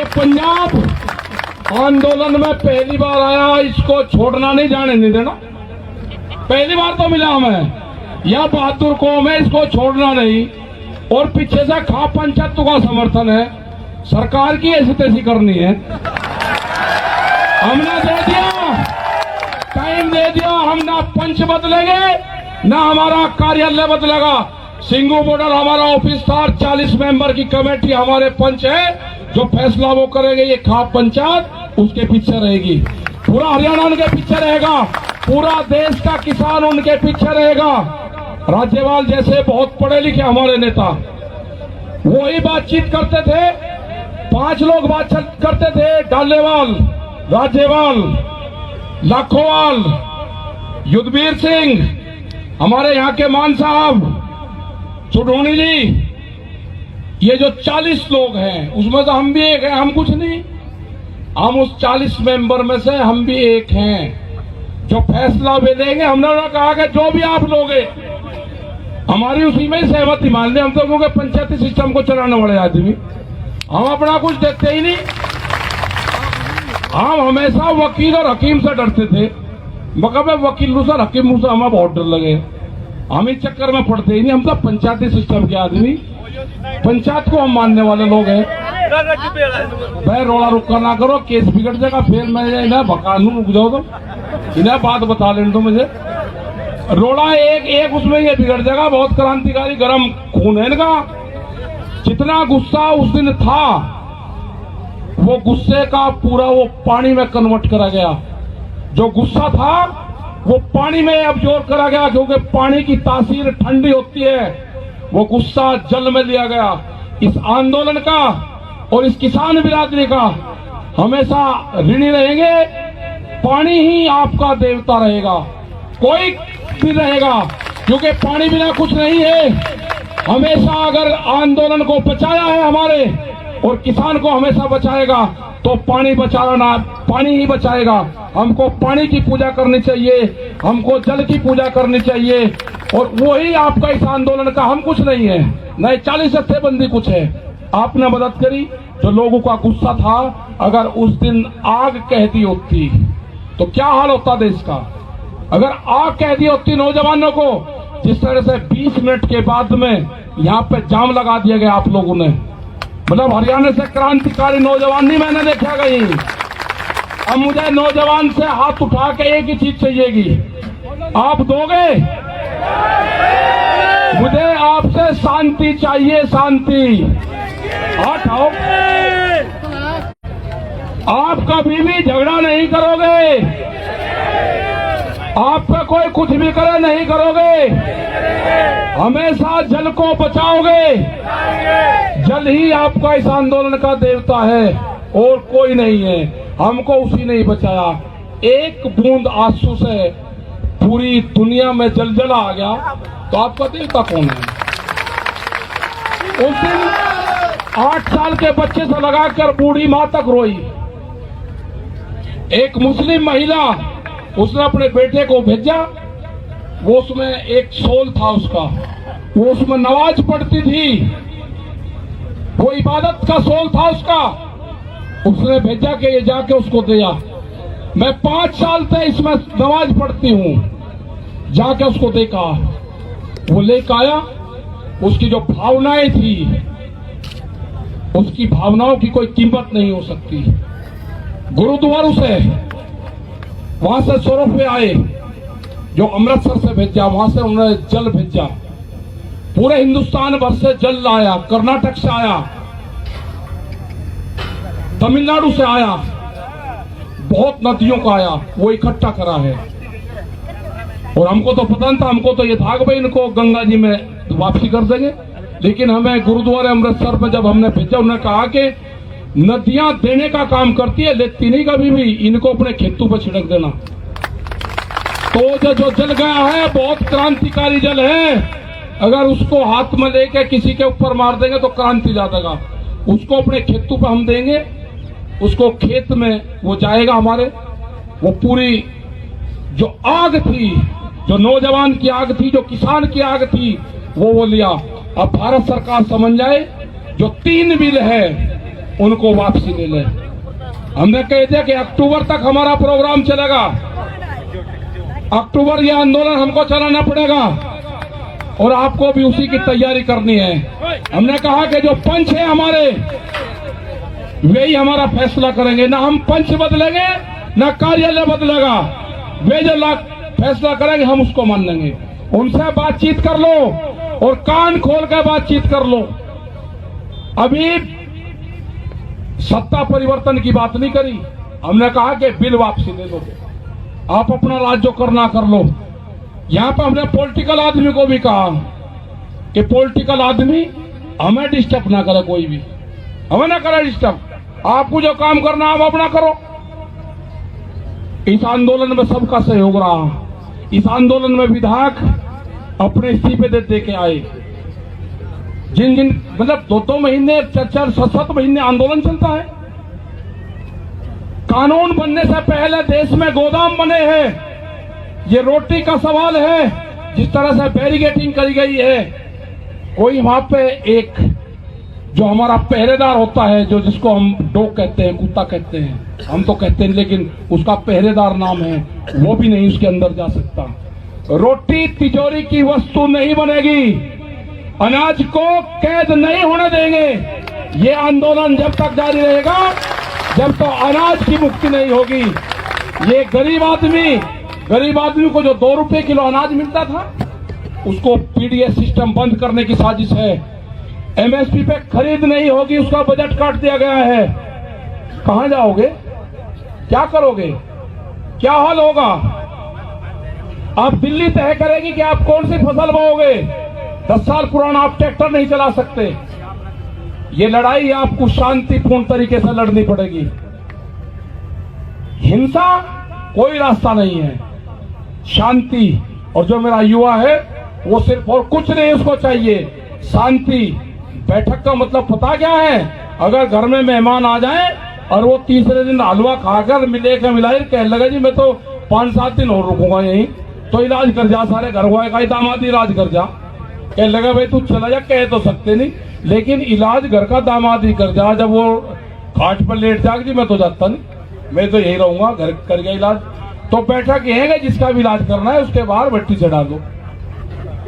ये पंजाब आंदोलन में पहली बार आया, इसको छोड़ना नहीं, जाने नहीं देना। पहली बार तो मिला हमें, यह बहादुर कौम है, इसको छोड़ना नहीं। और पीछे से खा पंचायतों का समर्थन है, सरकार की ऐसी तैसी करनी है। हमने दे दिया, टाइम दे दिया, हम ना पंच बदलेंगे ना हमारा कार्यालय बदलेगा। सिंगू बॉर्डर हमारा ऑफिस था, 40 मेंबर की कमेटी हमारे पंच है, जो फैसला वो करेंगे। ये खाप पंचायत उसके पीछे रहेगी, पूरा हरियाणा उनके पीछे रहेगा, पूरा देश का किसान उनके पीछे रहेगा। राज्यपाल जैसे बहुत पढ़े लिखे हमारे नेता, वही बातचीत करते थे, 5 लोग बातचीत करते थे, डालेवाल, राज्यपाल, लाखोवाल, युद्धवीर सिंह, हमारे यहाँ के मान साहब, चुड़ोनी जी, ये जो 40 लोग हैं उसमें से हम भी एक हैं। हम कुछ नहीं, हम उस 40 मेंबर में से हम भी एक हैं जो फैसला भी लेंगे। हमने कहा कि जो भी आप लोगे हमारी उसी में सहमति मान ले। हम तो क्योंकि पंचायती सिस्टम को चलाने वाले आदमी, हम अपना कुछ देखते ही नहीं। हम हमेशा वकील और हकीम से डरते थे, मगर वकील से हकीम से हमें बहुत डर लगे। हम इस चक्कर में पड़ते ही नहीं, हम तो पंचायती सिस्टम के आदमी, पंचायत को हम मानने वाले लोग हैं। भाई रोड़ा रुका ना करो, केस बिगड़ जाएगा, फिर मैं इन्हें भका लूं, रुक जाओ तो इन्हें बात बता लेने दो मुझे। रोड़ा एक उसमें ये बिगड़ जाएगा, बहुत क्रांतिकारी गर्म खून है इनका। जितना गुस्सा उस दिन था, वो गुस्से का पूरा वो पानी में कन्वर्ट करा गया। जो गुस्सा था वो पानी में अब्जॉर्ब करा गया, क्योंकि पानी की तासीर ठंडी होती है। वो गुस्सा जल में लिया गया। इस आंदोलन का और इस किसान बिरादरी का हमेशा ऋणी रहेंगे। पानी ही आपका देवता रहेगा, कोई भी रहेगा, क्योंकि पानी बिना कुछ नहीं है। हमेशा अगर आंदोलन को बचाया है हमारे, और किसान को हमेशा बचाएगा, तो पानी बचाना, पानी ही बचाएगा। हमको पानी की पूजा करनी चाहिए, हमको जल की पूजा करनी चाहिए, और वही आपका इस आंदोलन का। हम कुछ नहीं है, नहीं 40 जत्थेबंदी कुछ है। आपने मदद करी, जो लोगों का गुस्सा था, अगर उस दिन आग कह दी होती तो क्या हाल होता देश का। अगर आग कह दी होती नौजवानों को, जिस तरह से 20 मिनट के बाद में यहाँ पे जाम लगा दिया गया आप लोगों ने, मतलब हरियाणा से क्रांतिकारी नौजवान नहीं मैंने देखा कहीं। अब मुझे नौजवान से हाथ उठा के एक ही चीज चाहिएगी, आप दोगे? मुझे आपसे शांति चाहिए, शांति। हाथ आओ। आप कभी भी झगड़ा नहीं करोगे, आप पे कोई कुछ भी करे नहीं करोगे, हमेशा जल को बचाओगे। जल ही आपका इस आंदोलन का देवता है और कोई नहीं है। हमको उसी ने ही बचाया। एक बूंद आंसू से पूरी दुनिया में जलजला आ गया, तो आपका देवता कौन है? उस दिन 8 साल के बच्चे से लगाकर बूढ़ी मां तक रोई। एक मुस्लिम महिला, उसने अपने बेटे को भेजा, वो उसमें एक सोल था उसका, वो उसमें नमाज पढ़ती थी, वो इबादत का सोल था उसका। उसने भेजा कि ये जाके उसको दिया। मैं 5 साल से इसमें नमाज पढ़ती हूँ, जाके उसको देखा, वो लेकर आया। उसकी जो भावनाएं थी, उसकी भावनाओं की कोई कीमत नहीं हो सकती। गुरुद्वारों से, वहां से 100 रुपये आए, जो अमृतसर से भेजा, वहां से उन्होंने जल भेजा। पूरे हिंदुस्तान भर से जल आया, कर्नाटक से आया, तमिलनाडु से आया, बहुत नदियों का आया, वो इकट्ठा करा है। और हमको तो पता नहीं था, हमको तो ये था कि भाई इनको गंगा जी में वापसी कर देंगे। लेकिन हमें गुरुद्वारे अमृतसर में जब हमने भेजा, उन्होंने कहा कि नदियां देने का काम करती है, लेती नहीं कभी भी, इनको अपने खेतों पर छिड़क देना। तो जो जल गया है बहुत क्रांतिकारी जल है, अगर उसको हाथ में लेके किसी के ऊपर मार देंगे तो क्रांति ला देगा। उसको अपने खेतों पर हम देंगे, उसको खेत में वो जाएगा हमारे। वो पूरी जो आग थी, जो नौजवान की आग थी, जो किसान की आग थी, वो लिया। अब भारत सरकार समझ जाए, जो 3 बिल है उनको वापसी ले ले। हमने कह दिया कि अक्टूबर तक हमारा प्रोग्राम चलेगा, अक्टूबर ये आंदोलन हमको चलाना पड़ेगा और आपको भी उसी की तैयारी करनी है। हमने कहा कि जो पंच है हमारे, वे ही हमारा फैसला करेंगे, ना हम पंच बदलेंगे ना कार्यालय बदलेगा, वे जो फैसला करेंगे हम उसको मान लेंगे। उनसे बातचीत कर लो और कान खोल कर बातचीत कर लो। अभी सत्ता परिवर्तन की बात नहीं करी, हमने कहा कि बिल वापसी दे दो, आप अपना राज जो करना कर लो। यहां पर हमने पॉलिटिकल आदमी को भी कहा कि पॉलिटिकल आदमी हमें डिस्टर्ब ना करे, कोई भी हमें ना करे डिस्टर्ब, आपको जो काम करना आप अपना करो। इस आंदोलन में सबका सहयोग रहा। इस आंदोलन में विधायक अपने इस्तीफे दे के आए। जिन जिन मतलब 2-2 महीने 4-4 7-7 महीने आंदोलन चलता है। कानून बनने से पहले देश में गोदाम बने हैं। ये रोटी का सवाल है, जिस तरह से बैरिकेडिंग करी गई है, कोई वहां पे एक जो हमारा पहरेदार होता है, जो जिसको हम डॉग कहते हैं, कुत्ता कहते हैं, हम तो कहते हैं, लेकिन उसका पहरेदार नाम है, वो भी नहीं उसके अंदर जा सकता। रोटी तिजोरी की वस्तु नहीं बनेगी, अनाज को कैद नहीं होने देंगे। ये आंदोलन जब तक जारी रहेगा जब तो अनाज की मुक्ति नहीं होगी। ये गरीब आदमी को जो 2 रुपए किलो अनाज मिलता था, उसको पीडीएस सिस्टम बंद करने की साजिश है। एमएसपी पे खरीद नहीं होगी, उसका बजट काट दिया गया है। कहां जाओगे, क्या करोगे, क्या हाल होगा? आप दिल्ली तय करेगी कि आप कौन सी फसल बोओगे। 10 साल पुराना आप ट्रैक्टर नहीं चला सकते। ये लड़ाई आपको शांतिपूर्ण तरीके से लड़नी पड़ेगी। हिंसा कोई रास्ता नहीं है, शांति। और जो मेरा युवा है वो सिर्फ और कुछ नहीं उसको चाहिए, शांति। बैठक का मतलब पता क्या है? अगर घर में मेहमान आ जाए और वो तीसरे दिन हलवा खाकर मिलाई कहने लगा जी मैं तो 5-7 दिन और रुकूंगा यहीं, तो इलाज कर जा, सारे घर वाले का दामाद इलाज कर जा। कहने लगा भाई तू चला जा, कह तो सकते नहीं, लेकिन इलाज घर का दामाद ही कर जा। जब वो खाट पर लेट जाग जी मैं तो जाता नहीं, मैं तो यही रहूंगा, घर कर गया इलाज। तो बैठक ये है जिसका भी इलाज करना है उसके बाहर भट्टी चढ़ा दो।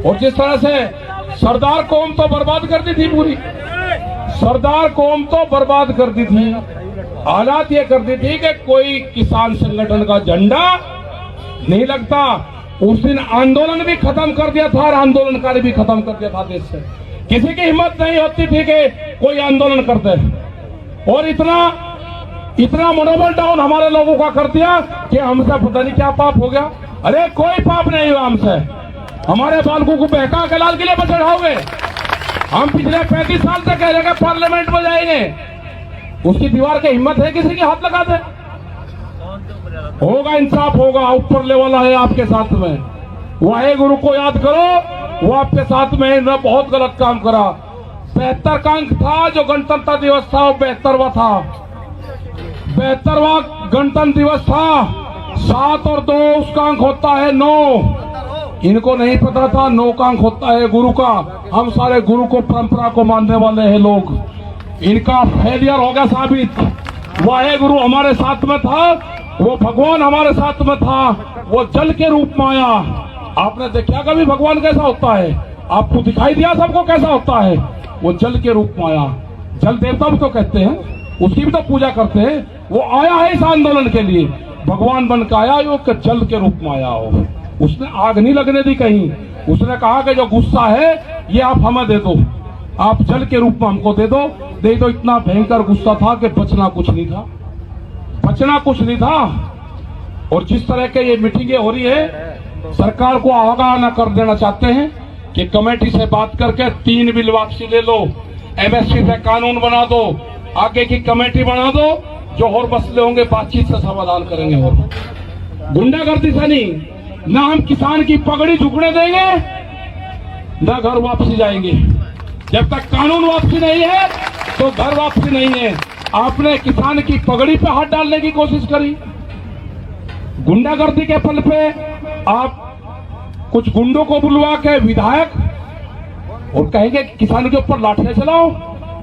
और जिस तरह से सरदार कौम तो बर्बाद कर दी थी, पूरी सरदार कौम तो बर्बाद कर दी थी। हालात ये कर दी थी कि कोई किसान संगठन का झंडा नहीं लगता। उस दिन आंदोलन भी खत्म कर दिया था और आंदोलनकारी भी खत्म कर दिया था देश से। किसी की हिम्मत नहीं होती थी कि कोई आंदोलन करते। और इतना मनोबल डाउन हमारे लोगों का कर दिया कि हमसे पता नहीं क्या पाप हो गया। अरे कोई पाप नहीं हुआ हमसे। हमारे बालकों को बहका के लाल किले पर चढ़ाओगे। हम पिछले 35 साल तक कह रहे पार्लियामेंट में जाएंगे, उसकी दीवार की हिम्मत है किसी के हाथ लगा दे? होगा, इंसाफ होगा, ऊपर लेवल है आपके साथ में। वाहे गुरु को याद करो, वो आपके साथ में ने बहुत गलत काम करा। 72 का अंक था जो गणतंत्र दिवस था, वो 72वां था। 72वां गणतंत्र दिवस था। 7 और 2 उसका अंक होता है 9। इनको नहीं पता था 9 का अंक होता है गुरु का। हम सारे गुरु को, परंपरा को मानने वाले हैं लोग। इनका फेलियर हो गया साबित। वाहे गुरु हमारे साथ में था, वो भगवान हमारे साथ में था, वो जल के रूप में आया। आपने देखा कभी भगवान कैसा होता है? आपको दिखाई दिया सबको कैसा होता है? वो जल के रूप में आया। जल देवता भी तो कहते हैं, उसकी भी तो पूजा करते हैं। वो आया है इस आंदोलन के लिए, भगवान बन के आया, वो जल के रूप में आया हो। उसने आग नहीं लगने दी कहीं। उसने कहा कि जो गुस्सा है ये आप हमें दे दो, आप जल के रूप में हमको दे दो। इतना भयंकर गुस्सा था कि बचना कुछ नहीं था। और जिस तरह के ये मीटिंगें हो रही है, सरकार को आगाह कर देना चाहते हैं कि कमेटी से बात करके 3 बिल वापसी ले लो, एमएसपी पे कानून बना दो, आगे की कमेटी बना दो, जो और मसले होंगे बातचीत से समाधान करेंगे। और गुंडागर्दी से नहीं, ना हम किसान की पगड़ी झुकने देंगे, ना घर वापसी जाएंगे। जब तक कानून वापसी नहीं है तो घर वापसी नहीं है। आपने किसान की पगड़ी पे हाथ डालने की कोशिश करी, गुंडागर्दी के पल पे आप कुछ गुंडों को बुलवा के विधायक और कहेंगे किसान के ऊपर लाठियां चलाओ।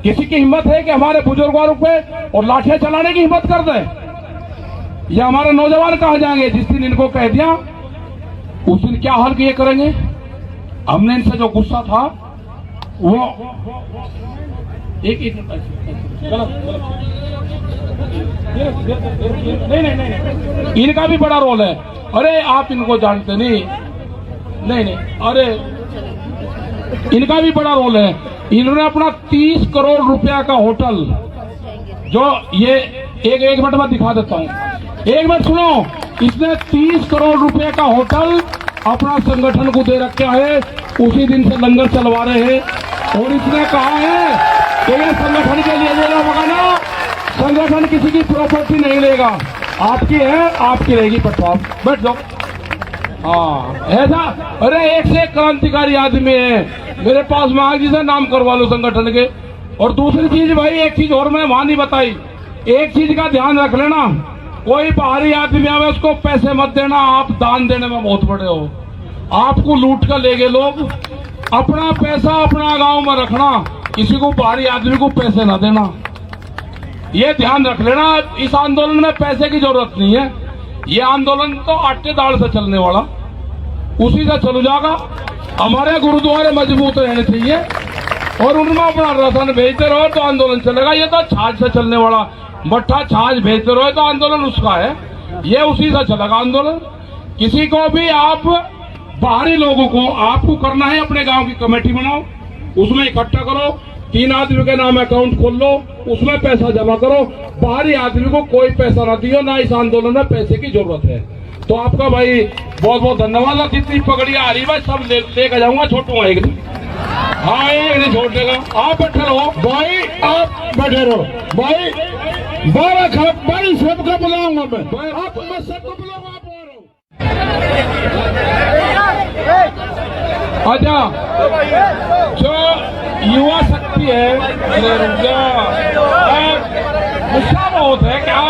किसी की हिम्मत है कि हमारे बुजुर्गों पे और लाठियां चलाने की हिम्मत कर दे? ये हमारे नौजवान कहाँ जाएंगे? जिस दिन इनको कह दिया उस दिन क्या हाल किए करेंगे? हमने इनसे जो गुस्सा था वो एक नहीं, इनका भी बड़ा रोल है। अरे आप इनको जानते नहीं, अरे इनका भी बड़ा रोल है। इन्होंने अपना 30 करोड़ रुपया का होटल, जो ये एक मिनट में दिखा देता हूँ, एक मिनट सुनो। इसने 30 करोड़ रुपए का होटल अपना संगठन को दे रखा है। उसी दिन से लंगर चलवा रहे हैं और इसने कहा है कि ये संगठन के लिए लेना मकाना, संगठन किसी की प्रॉपर्टी नहीं लेगा, आपकी है आपकी रहेगी। पटवा बैठ जाओ। हाँ ऐसा, अरे एक से एक क्रांतिकारी आदमी है। मेरे पास मांग जी से नाम करवा लो संगठन के। और दूसरी चीज भाई, एक चीज और मैं वहां नहीं बताई, एक चीज का ध्यान रख लेना, कोई बाहरी आदमी आवे उसको पैसे मत देना। आप दान देने में बहुत बड़े हो, आपको लूट कर ले गए लोग। अपना पैसा अपना गांव में रखना, किसी को बाहरी आदमी को पैसे ना देना, ये ध्यान रख लेना। इस आंदोलन में पैसे की जरूरत नहीं है। ये आंदोलन तो आटे दाल से चलने वाला, उसी से चल जाएगा। हमारे गुरुद्वारे मजबूत रहने चाहिए और उनमें अपना राशन भेजते रहो तो आंदोलन चलेगा। ये तो छाछ से चलने वाला, मट्ठा छाछ भेजते रहो तो आंदोलन उसका है, ये उसी से चलेगा आंदोलन। किसी को भी आप बाहरी लोगों को आपको करना है, अपने गांव की कमेटी बनाओ, उसमें इकट्ठा करो, 3 आदमी के नाम अकाउंट खोल लो, उसमें पैसा जमा करो। बाहरी आदमी को कोई पैसा ना दियो, ना इस आंदोलन में पैसे की जरूरत है। तो आपका भाई बहुत बहुत धन्यवाद। जितनी पगड़ियां आ रही भाई सब लेकर जाऊंगा, छोटूंगा एक दिन। हाँ एक नहीं छोड़ देगा। आप बैठे रहो भाई, आप बैठे रहो भाई। 12 खरब भाई सबका बुलाऊंगा मैं, आप मैं सबको बुलाऊंगा। आप अच्छा, जो युवा शक्ति है, गुस्सा बहुत है क्या?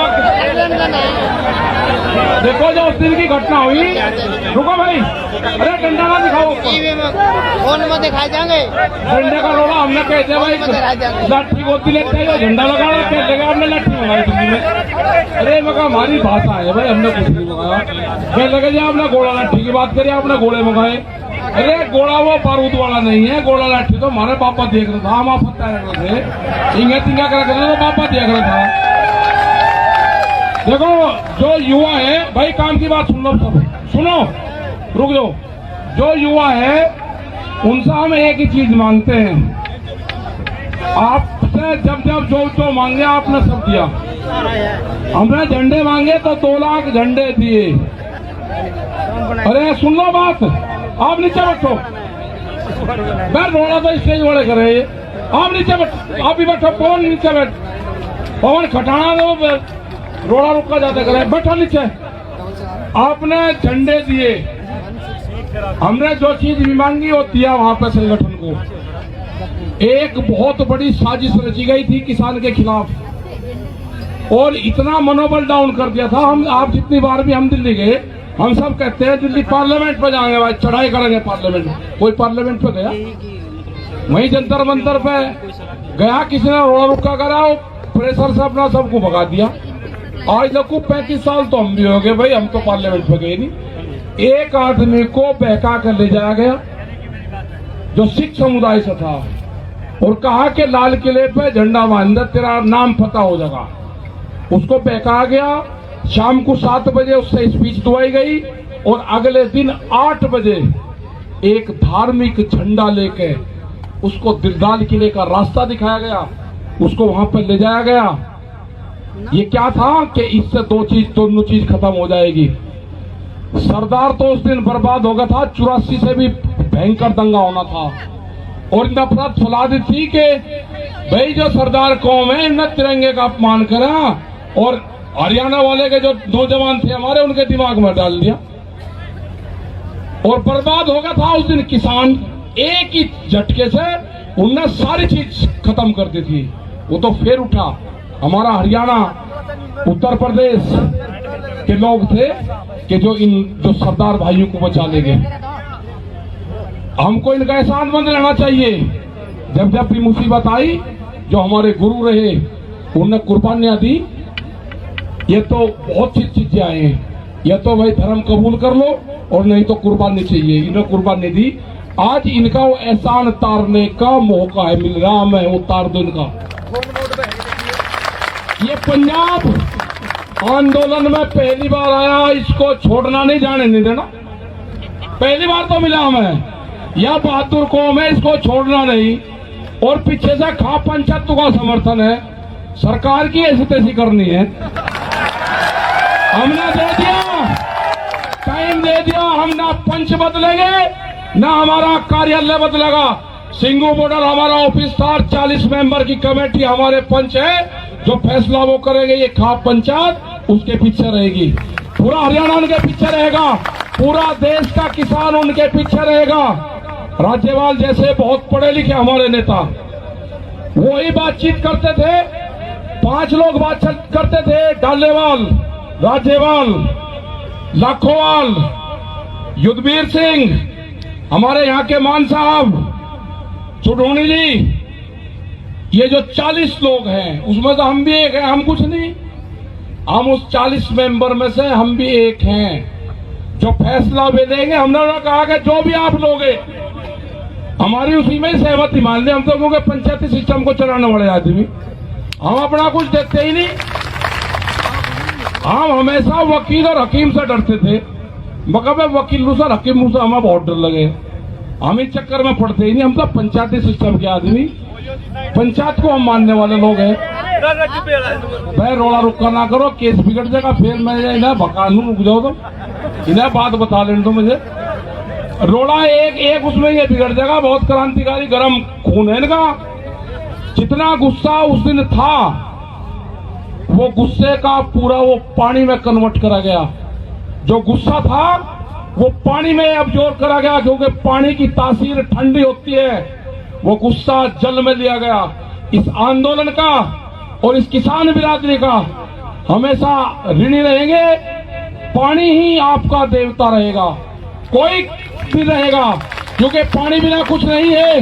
देखो जो उस दिन की घटना हुई, रुको भाई, अरे डंडा ना दिखाओ, फोन में दिखाई जाएंगे। डंडे का रोड़ा हमने कहते भाई, लाठी गोदी लेते हैं, झंडा लगा कहते हैं हमने लाठी मंगाई दिल्ली में। अरे मगर हमारी भाषा है भाई, हमने कुछ नहीं मंगाया। कह लगे जी आपने गोला लाठी की बात करी, आपने गोले मंगाए। अरे गोला वो बारूद वाला नहीं है, गोला लाठी तो हमारे पापा देख रहा था, हम आप पत्ता रख रहे थे, इंगा तिंगा कर रखे थे तो पापा देख रहा था। देखो जो युवा है भाई, काम की बात सुन लो सब, सुनो रुक जाओ। जो युवा है उनसे हम एक ही चीज मांगते हैं, आपसे जब जब जो मांगे आपने सब दिया। हमने झंडे मांगे तो 2 लाख झंडे दिए। अरे सुन लो बात, आप नीचे बैठो, मैं रोड़ा तो स्टेज वाले कर रहे हैं, आप नीचे बैठो, आप भी बैठो। पवन नीचे बैठ, पवन खटाना दो, रोड़ा रुका जाता करे, बैठो नीचे। आपने झंडे दिए, हमने जो चीज भी मांगी वो दिया वहां पे संगठन को। एक बहुत बड़ी साजिश रची गई थी किसान के खिलाफ और इतना मनोबल डाउन कर दिया था। हम आप जितनी बार भी हम दिल्ली गए, हम सब कहते हैं दिल्ली पार्लियामेंट पे जाएंगे भाई, चढ़ाई करेंगे पार्लियामेंट में। कोई पार्लियामेंट पे गया? वहीं जंतर मंतर पे गया, किसी ने रोड़ा रुका करा, प्रेशर से अपना सबको भगा दिया। आज तक 35 साल तो हम भी हो गए भाई, हम तो पार्लियामेंट पे गए नहीं। एक आदमी को बहका कर ले जाया गया जो सिख समुदाय से था और कहा कि लाल किले पे झंडा बांध दे, तेरा नाम पता हो जाएगा। उसको बहकाया गया, शाम को 7 बजे उससे स्पीच दुआई गई और अगले दिन 8 बजे एक धार्मिक झंडा लेके उसको दिलदाल किले का रास्ता दिखाया गया, उसको वहां पर ले जाया गया। ये क्या था कि इससे दोनों चीज खत्म हो जाएगी। सरदार तो उस दिन बर्बाद हो गया था, 84 से भी भयंकर दंगा होना था और नफरत फैला दी थी कि भाई जो सरदार कौम है न तिरंगे का अपमान करा, और हरियाणा वाले के जो नौजवान थे हमारे, उनके दिमाग में डाल दिया और बर्बाद हो गया था उस दिन किसान। एक ही झटके से उनने सारी चीज खत्म कर दी थी। वो तो फिर उठा, हमारा हरियाणा उत्तर प्रदेश के लोग थे कि जो सरदार भाइयों को बचा ले गए। हमको इनका एहसानमंद रहना चाहिए। जब जब भी मुसीबत आई जो हमारे गुरु रहे उन्होंने कुर्बानियां दी। ये तो बहुत सी चीजें आए हैं, या तो भाई धर्म कबूल कर लो और नहीं तो कुर्बानी चाहिए। इन्होंने कुर्बानी दी, आज इनका वो एहसान तारने का मौका है, मिल रहा है, वो तार दो इनका। ये पंजाब आंदोलन में पहली बार आया, इसको छोड़ना नहीं, जाने नहीं देना। पहली बार तो मिला हमें, यह बहादुर कौम है, इसको छोड़ना नहीं। और पीछे से खा पंचायत का समर्थन है, सरकार की ऐसी तैसी करनी है। हमने दे दिया, टाइम दे दिया, हम ना पंच बदलेंगे ना हमारा कार्यालय बदलेगा। सिंगू बॉर्डर हमारा ऑफिस था, 40 मेंबर की कमेटी हमारे पंच है, जो फैसला वो करेंगे। ये खाप पंचायत उसके पीछे रहेगी, पूरा हरियाणा उनके पीछे रहेगा, पूरा देश का किसान उनके पीछे रहेगा। राज्यपाल जैसे बहुत पढ़े लिखे हमारे नेता, वही बातचीत करते थे, 5 लोग बातचीत करते थे, डालेवाल, राज्यपाल, लाखोवाल, युद्धवीर सिंह, हमारे यहाँ के मान साहब, चुड़ोनी जी, ये जो 40 लोग हैं उसमें से हम भी एक हैं। हम कुछ नहीं, हम उस 40 मेंबर में से हम भी एक हैं जो फैसला भी लेंगे। हमने कहा कि जो भी आप लोगे हमारी उसी में सहमति मान ले। हम तो क्योंकि पंचायती सिस्टम को चलाने वाले आदमी, हम अपना कुछ देखते ही नहीं। हम हमेशा वकील और हकीम से डरते थे, मगर वकील मुझसे हकीम मुझसे हमें बहुत डर लगे। हम इस चक्कर में पड़ते ही नहीं, हम तो पंचायती सिस्टम के आदमी, पंचायत को हम मानने वाले लोग हैं। भाई रोड़ा रुका ना करो, केस बिगड़ जाएगा, फिर मैं इन्हें भगा लूं, रुक जाओ तो इन्हें बात बता लेने दो मुझे। रोड़ा एक उसमें ये बिगड़ जाएगा, बहुत क्रांतिकारी गर्म खून है इनका। जितना गुस्सा उस दिन था, वो गुस्से का पूरा वो पानी में कन्वर्ट करा गया। जो गुस्सा था वो पानी में अब्जॉर्ब करा गया, क्योंकि पानी की तासीर ठंडी होती है। वो गुस्सा जल में लिया गया। इस आंदोलन का और इस किसान बिरादरी का हमेशा ऋणी रहेंगे। पानी ही आपका देवता रहेगा, कोई भी रहेगा, क्योंकि पानी बिना कुछ नहीं है।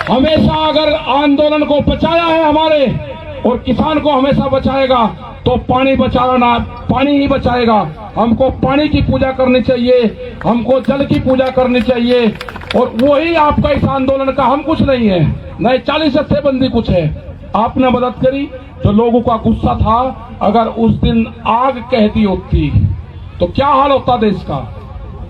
हमेशा अगर आंदोलन को बचाया है हमारे, और किसान को हमेशा बचाएगा, तो पानी बचाना, पानी ही बचाएगा। हमको पानी की पूजा करनी चाहिए, हमको जल की पूजा करनी चाहिए, और वही आपका इस आंदोलन का। हम कुछ नहीं है, नहीं 40 जत्थेबंदी कुछ है। आपने मदद करी, जो लोगों का गुस्सा था, अगर उस दिन आग कह दी होती तो क्या हाल होता देश का।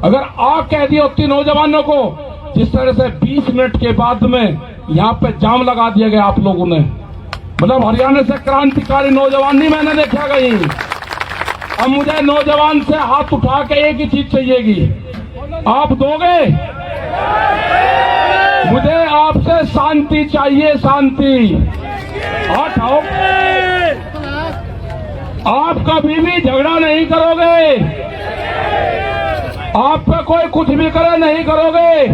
अगर आग कह दी होती नौजवानों को, जिस तरह से 20 मिनट के बाद में यहाँ पे जाम लगा दिया गया आप लोगों ने, मतलब हरियाणा से क्रांतिकारी नौजवान नहीं मैंने देखा कहीं। अब मुझे नौजवान से हाथ उठा के एक ही चीज चाहिएगी, आप दोगे? मुझे आपसे शांति चाहिए, शांति। हाथ आओ, आप कभी भी झगड़ा नहीं करोगे, आप पे कोई कुछ भी करे नहीं करोगे,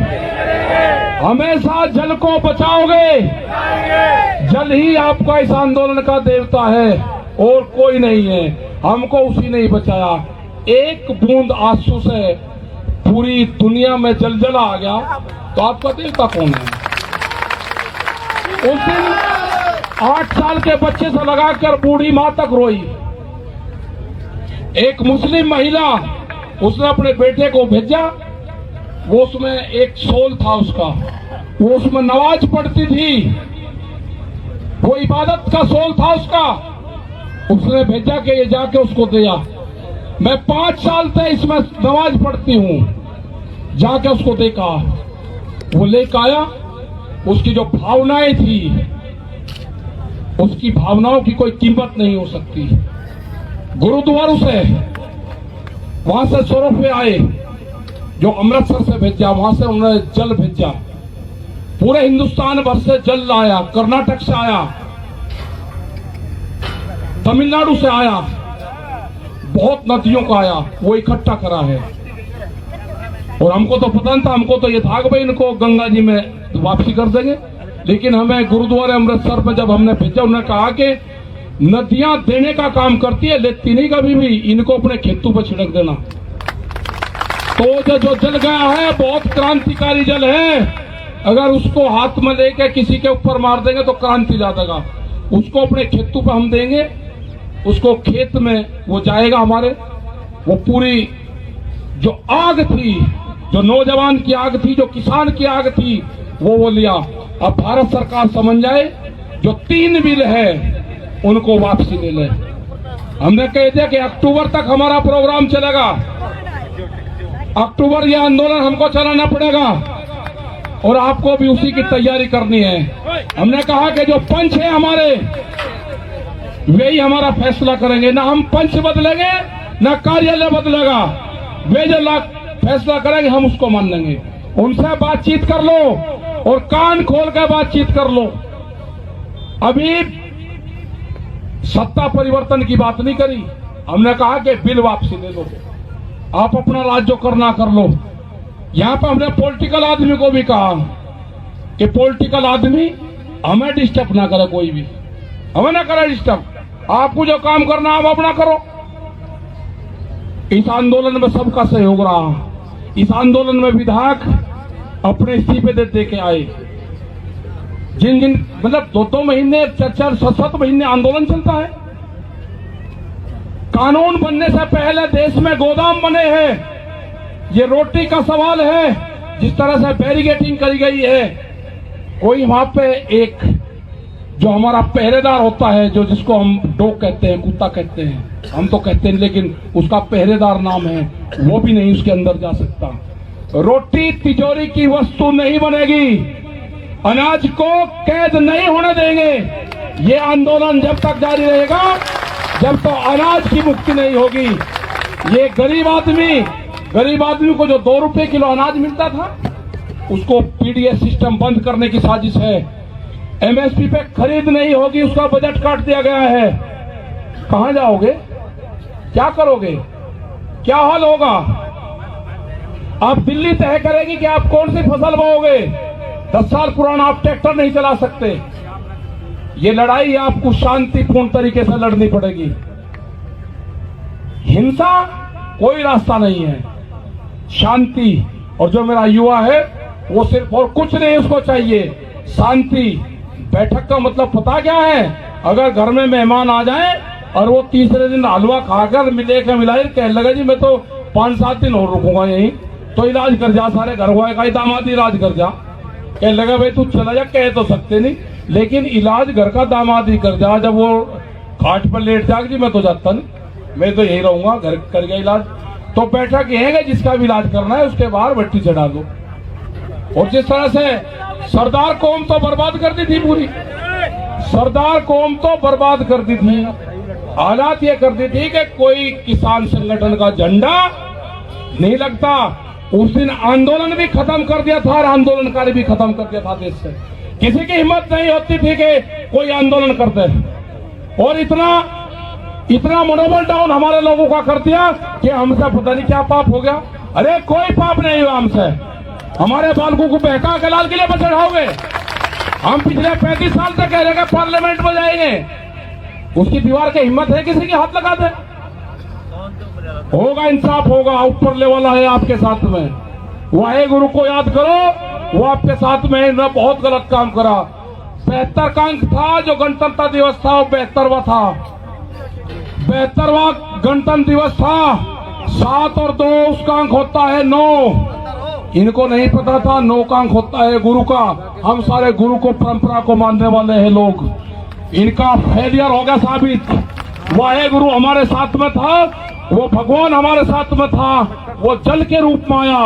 हमेशा जल को बचाओगे। जल ही आपका इस आंदोलन का देवता है और कोई नहीं है। हमको उसी ने ही बचाया। एक बूंद आंसू से पूरी दुनिया में जलजला आ गया, तो आपका देवता कौन है? उस दिन 8 साल के बच्चे से लगाकर बूढ़ी मां तक रोई। एक मुस्लिम महिला, उसने अपने बेटे को भेजा, वो उसमें एक सोल था उसका, वो उसमें नमाज पढ़ती थी, वो इबादत का सोल था उसका। उसने भेजा कि ये जाके उसको दिया। मैं 5 साल से इसमें नमाज पढ़ती हूँ, जाके उसको देखा, वो लेकर आया। उसकी जो भावनाएं थी, उसकी भावनाओं की कोई कीमत नहीं हो सकती। गुरुद्वारों से, वहां से 100 रुपये आए, जो अमृतसर से भेजा, वहां से उन्होंने जल भेजा। पूरे हिंदुस्तान भर से जल आया, कर्नाटक से आया, तमिलनाडु से आया, बहुत नदियों का आया, वो इकट्ठा करा है। और हमको तो पता नहीं था, हमको तो ये था कि भाई इनको गंगा जी में वापसी कर देंगे। लेकिन हमें गुरुद्वारे अमृतसर में जब हमने भेजा, उन्होंने कहा कि नदियां देने का काम करती है, लेती नहीं कभी भी, इनको अपने खेतों पर छिड़क देना। तो जो जल गया है बहुत क्रांतिकारी जल है। अगर उसको हाथ में लेके किसी के ऊपर मार देंगे तो क्रांति ला देगा। उसको अपने खेतों पे हम देंगे, उसको खेत में वो जाएगा हमारे, वो पूरी जो आग थी, जो नौजवान की आग थी, जो किसान की आग थी, वो लिया। अब भारत सरकार समझ जाए जो 3 बिल है उनको वापसी ले ले। हमने कह दिया कि अक्टूबर तक हमारा प्रोग्राम चलेगा, अक्टूबर यह आंदोलन हमको चलाना पड़ेगा और आपको भी उसी की तैयारी करनी है। हमने कहा कि जो पंच है हमारे, वे ही हमारा फैसला करेंगे, ना हम पंच बदलेंगे ना कार्यालय बदलेगा। वे जो फैसला करेंगे हम उसको मान लेंगे। उनसे बातचीत कर लो और कान खोल कर बातचीत कर लो। अभी सत्ता परिवर्तन की बात नहीं करी, हमने कहा कि बिल वापसी ले लो, आप अपना राज जो करना कर लो। यहां पर हमने पॉलिटिकल आदमी को भी कहा कि पॉलिटिकल आदमी हमें डिस्टर्ब ना करे, कोई भी हमें ना करे डिस्टर्ब। आपको जो काम करना आप अपना करो। इस आंदोलन में सबका सहयोग रहा। इस आंदोलन में विधायक अपने इस्तीफे दे के आए। जिन जिन मतलब 2-2 महीने 4-4 7-7 महीने आंदोलन चलता है। कानून बनने से पहले देश में गोदाम बने हैं। ये रोटी का सवाल है। जिस तरह से बैरिकेडिंग करी गई है, कोई वहां पे एक जो हमारा पहरेदार होता है, जो जिसको हम डॉग कहते हैं, कुत्ता कहते हैं, हम तो कहते हैं, लेकिन उसका पहरेदार नाम है, वो भी नहीं उसके अंदर जा सकता। रोटी तिजोरी की वस्तु नहीं बनेगी। अनाज को कैद नहीं होने देंगे। ये आंदोलन जब तक जारी रहेगा जब तो अनाज की मुक्ति नहीं होगी। ये गरीब आदमी को जो 2 रुपए किलो अनाज मिलता था, उसको पीडीएस सिस्टम बंद करने की साजिश है। एमएसपी पे खरीद नहीं होगी, उसका बजट काट दिया गया है। कहां जाओगे, क्या करोगे, क्या हाल होगा? आप दिल्ली तय करेगी कि आप कौन सी फसल बोओगे। 10 साल पुराना आप ट्रैक्टर नहीं चला सकते। ये लड़ाई आपको शांतिपूर्ण तरीके से लड़नी पड़ेगी। हिंसा कोई रास्ता नहीं है, शांति। और जो मेरा युवा है वो सिर्फ और कुछ नहीं उसको चाहिए, शांति। बैठक का मतलब पता क्या है? अगर घर में मेहमान आ जाए और वो तीसरे दिन हलवा खाकर मिलाए कह लगे जी मैं तो 5-7 दिन और रुकूंगा यहीं, तो इलाज कर जा, सारे घर वाले का दामाद इलाज कर जा। कह लगा भाई तू चला जा, कह तो सकते नहीं, लेकिन इलाज घर का दामाद ही कर जा। जब वो खाट पर लेट जाग जी मैं तो जाता नहीं, मैं तो यही रहूंगा, घर कर गया इलाज। तो बैठक ये है जिसका भी इलाज करना है उसके बाहर भट्टी चढ़ा दो। और जिस तरह से सरदार कौम तो बर्बाद कर दी थी, पूरी सरदार कौम तो बर्बाद कर दी थी। हालात ये कर दी थी कि कोई किसान संगठन का झंडा नहीं लगता। उस दिन आंदोलन भी खत्म कर दिया था और आंदोलनकारी भी खत्म कर दिया था देश से। किसी की हिम्मत नहीं होती थी कि कोई आंदोलन करते। और इतना मनोबल डाउन हमारे लोगों का कर दिया कि हमसे पता नहीं क्या पाप हो गया। अरे कोई पाप नहीं हुआ हमसे। हमारे बालकों को बहका के लाल किले पर चढ़ाओगे। हम पिछले 35 साल से कह रहे हैं पार्लियामेंट में जाएंगे, उसकी दीवार की हिम्मत है किसी के हाथ लगा दे? होगा, इंसाफ होगा। ऊपर लेवल है आपके साथ में। वाहे गुरु को याद करो, वो आपके साथ में ने बहुत गलत काम करा। 72 का अंक था जो गणतंत्र दिवस था, वो 72वां था। 72वां गणतंत्र दिवस था। 7 और 2 उसका अंक होता है 9। इनको नहीं पता था 9 का अंक होता है गुरु का। हम सारे गुरु को, परंपरा को मानने वाले हैं लोग। इनका फेलियर हो गया साबित। वाहे गुरु हमारे साथ में था, वो भगवान हमारे साथ में था, वो जल के रूप में आया।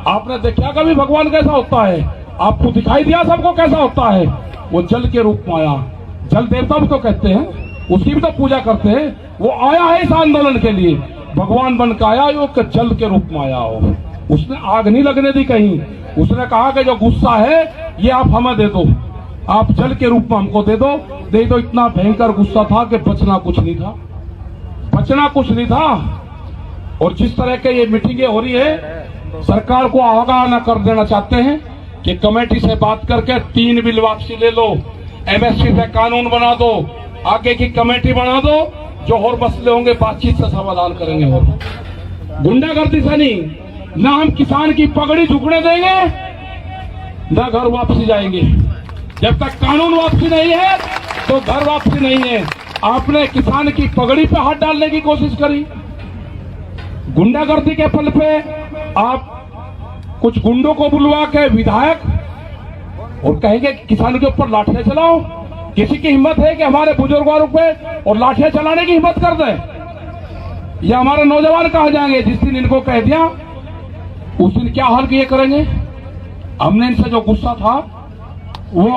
आपने देखा कभी भगवान कैसा होता है? आपको दिखाई दिया सबको कैसा होता है? वो जल के रूप में आया। जल देवता भी तो कहते हैं, उसकी भी तो पूजा करते हैं। वो आया है इस आंदोलन के लिए, भगवान बन के आया, वो जल के रूप में आया हो। उसने आग नहीं लगने दी कहीं। उसने कहा कि जो गुस्सा है ये आप हमें दे दो, आप जल के रूप में हमको दे दो। इतना भयंकर गुस्सा था कि बचना कुछ नहीं था, बचना कुछ नहीं था। और जिस तरह के ये मीटिंगें हो रही है, सरकार को आगाह कर देना चाहते हैं कि कमेटी से बात करके 3 बिल वापसी ले लो, एमएसपी पे कानून बना दो, आगे की कमेटी बना दो। जो और मसले होंगे बातचीत से समाधान करेंगे। और गुंडागर्दी से नहीं, ना हम किसान की पगड़ी झुकने देंगे, न घर वापसी जाएंगे। जब तक कानून वापसी नहीं है तो घर वापसी नहीं है। आपने किसान की पगड़ी पे हाथ डालने की कोशिश करी, गुंडागर्दी के पल पे आप कुछ गुंडों को बुलवा के विधायक और कहेंगे किसान के ऊपर लाठियां चलाओ। किसी की हिम्मत है कि हमारे बुजुर्गों पे और लाठियां चलाने की हिम्मत कर दे? या हमारे नौजवान कहा जाएंगे? जिस दिन इनको कह दिया उस दिन क्या हाल किए करेंगे। हमने इनसे जो गुस्सा था वो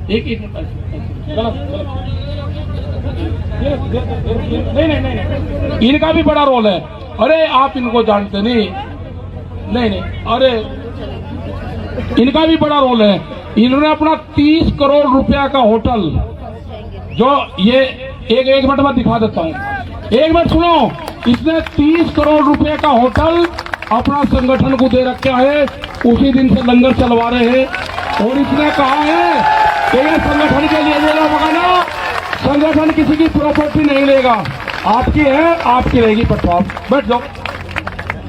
एक नहीं, इनका भी बड़ा रोल है। अरे आप इनको जानते नहीं, अरे इनका भी बड़ा रोल है। इन्होंने अपना 30 करोड़ रुपया का होटल, जो ये एक मिनट में दिखा देता हूँ, एक मिनट सुनो। इसने 30 करोड़ रुपए का होटल अपना संगठन को दे रखा है। उसी दिन से लंगर चलवा रहे हैं और इसने कहा है कि ये संगठन के लिए देना मकाना, संगठन किसी की प्रॉपर्टी नहीं लेगा, आपकी है, आपकी रहेगी। पटवा बैठ जाओ।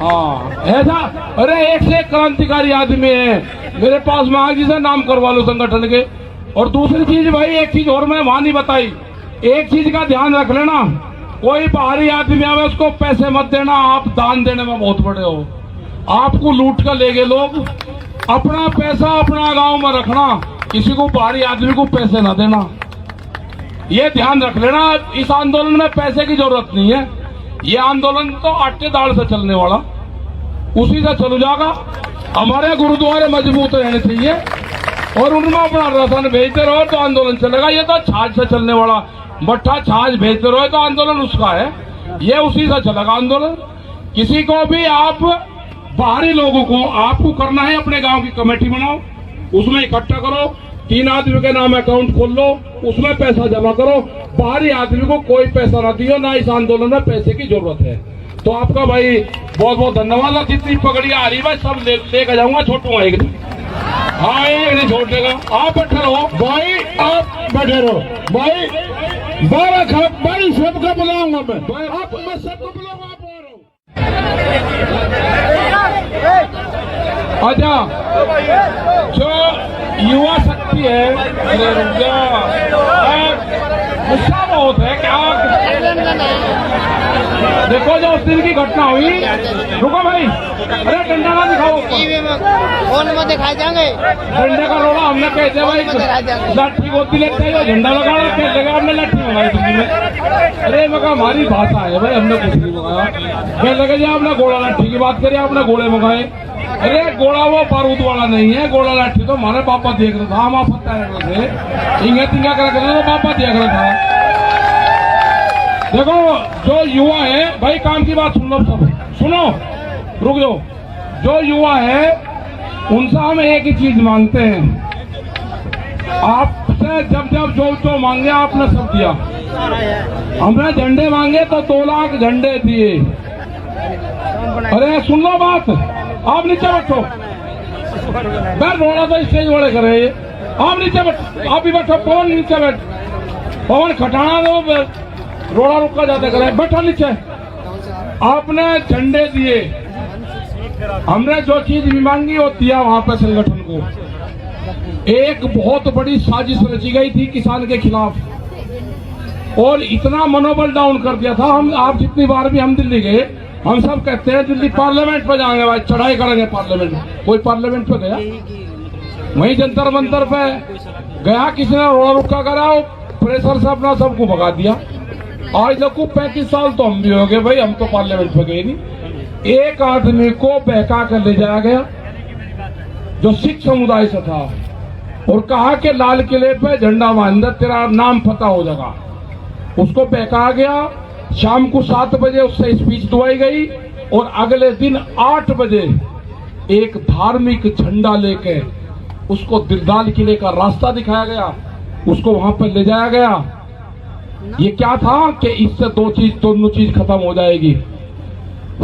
हाँ ऐसा, अरे एक से एक क्रांतिकारी आदमी है। मेरे पास मांग जी से नाम करवा लो संगठन के। और दूसरी चीज भाई, एक चीज और मैं वहां नहीं बताई, एक चीज का ध्यान रख लेना, कोई बाहरी आदमी आवे उसको पैसे मत देना। आप दान देने में बहुत बड़े हो, आपको लूट कर ले गए लोग। अपना पैसा अपना गांव में रखना, किसी को बाहरी आदमी को पैसे ना देना, ये ध्यान रख लेना। इस आंदोलन में पैसे की जरूरत नहीं है। ये आंदोलन तो आटे दाल से चलने वाला, उसी से चल जाएगा। हमारे गुरुद्वारे मजबूत रहने चाहिए और उनमें अपना राशन भेजते रहो तो आंदोलन चलेगा। ये तो छाछ से चलने वाला, मट्ठा छाछ भेजते रहो तो आंदोलन उसका है, ये उसी से चलेगा आंदोलन। किसी को भी आप बाहरी लोगों को आपको करना है, अपने गांव की कमेटी बनाओ, उसमें इकट्ठा करो, 3 आदमी के नाम अकाउंट खोल लो, उसमें पैसा जमा करो। बाहरी आदमी को कोई पैसा ना दियो, ना इस आंदोलन में पैसे की जरूरत है। तो आपका भाई बहुत बहुत धन्यवाद। जितनी पगड़ियां आ रही भाई सब लेकर जाऊंगा, छोटूंगा एक दिन। हाँ एक नहीं छोड़ देगा। आप बैठे रहो भाई, आप बैठे रहो भाई। 12 खप भाई सबका बुलाऊंगा मैं, आप मैं सबको बुलाऊंगा। आप अच्छा, जो युवा शक्ति है, अरे गुस्सा बहुत है क्या? देखो जो उस दिन की घटना हुई, रुको भाई, अरे डंडा ना दिखाओ, टीवी में फोन में दिखाए जाएंगे। डंडे का रोड़ा हमने कह दिया भाई, लाठी गोदी लेते हैं, झंडा लगाना कह देगा, हमने लाठी मंगाई दिल्ली में। अरे मगर हमारी भाषा है भाई, हमने कुछ नहीं मंगाया। कह लगे जी आपने गोला लाठी की बात करी, आपने गोले मंगाए। अरे गोला वो बारूद वाला नहीं है, गोला लाठी तो हमारे पापा देख रहा था, हम आप पता थे इंगे तिंगा कर तो पापा देख रहा था। देखो जो युवा है भाई, काम की बात सुन लो सब, सुनो रुक जाओ। जो युवा है उनसे हम एक ही चीज मांगते हैं, आपसे जब जब जो मांगे आपने सब दिया। हमने झंडे मांगे तो 2 लाख झंडे दिए। अरे सुन लो बात, आप नीचे बैठो, मैं रोड़ा तो स्टेज वाले करे, आप नीचे बैठो, आप भी बैठो। पवन नीचे बैठ, पवन खटाना दो, रोड़ा रुका जाते करे, बैठो नीचे। आपने झंडे दिए, हमने जो चीज भी मांगी वो दिया वहां पे संगठन को। एक बहुत बड़ी साजिश रची गई थी किसान के खिलाफ और इतना मनोबल डाउन कर दिया था। हम आप जितनी बार भी हम दिल्ली गए, हम सब कहते हैं दिल्ली पार्लियामेंट पे जाएंगे भाई, चढ़ाई करेंगे पार्लियामेंट में। कोई पार्लियामेंट पे गया? वहीं जंतर मंतर पे गया, किसी ने रोड़ा रुका करा, प्रेशर से अपना सबको भगा दिया। आज देखो 35 साल तो हम भी हो गए भाई, हम तो पार्लियामेंट पे गए नहीं। एक आदमी को बहका कर ले जाया गया जो सिख समुदाय से था और कहा कि लाल किले पे झंडा बांध दे, तेरा नाम पता हो जाएगा। उसको बहकाया गया। शाम को 7 बजे उससे स्पीच दुआई गई और अगले दिन 8 बजे एक धार्मिक झंडा लेके उसको लाल किले का रास्ता दिखाया गया, उसको वहां पर ले जाया गया। ये क्या था कि इससे दोनों चीज खत्म हो जाएगी।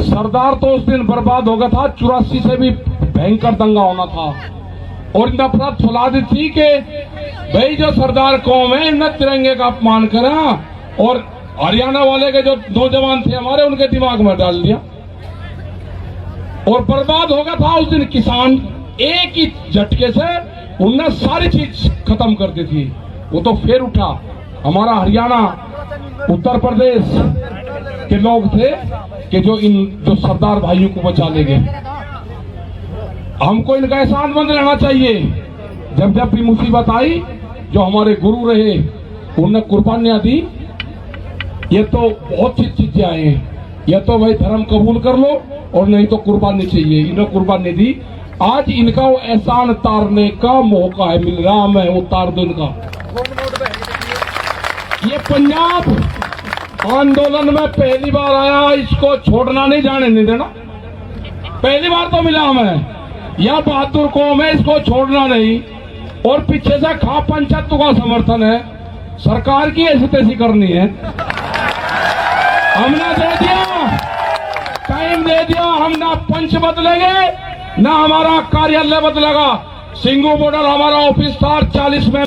सरदार तो उस दिन बर्बाद हो गया था, 84 से भी भयंकर दंगा होना था और नफरत फैला दी थी कि भाई जो सरदार कौम है इनने तिरंगे का अपमान करा और हरियाणा वाले के जो नौजवान थे हमारे, उनके दिमाग में डाल दिया और बर्बाद हो गया था उस दिन किसान। एक ही झटके से उनने सारी चीज खत्म कर दी थी। वो तो फिर उठा। हमारा हरियाणा, उत्तर प्रदेश के लोग थे कि जो सरदार भाइयों को बचा ले गए। हमको इनका एहसानमंद रहना चाहिए। जब जब भी मुसीबत आई, जो हमारे गुरु रहे उनने कुर्बानियां दी। ये तो बहुत सी चीजें आए हैं, या तो भाई धर्म कबूल कर लो और नहीं तो कुर्बानी चाहिए। इन्होंने कुर्बानी दी। आज इनका वो एहसान उतारने का मौका है, मिल रहा। मैं उतार दो इनका। ये पंजाब आंदोलन में पहली बार आया, इसको छोड़ना नहीं, जाने नहीं देना। पहली बार तो मिला हमें। यह बहादुर कौम है, इसको छोड़ना नहीं। और पीछे से खा पंचायतों का समर्थन है। सरकार की ऐसी तैसी करनी है। हमने दे दिया, टाइम दे दिया। हम ना पंच बदलेंगे ना हमारा कार्यालय बदलेगा। सिंगू बॉर्डर हमारा ऑफिस था 40 में।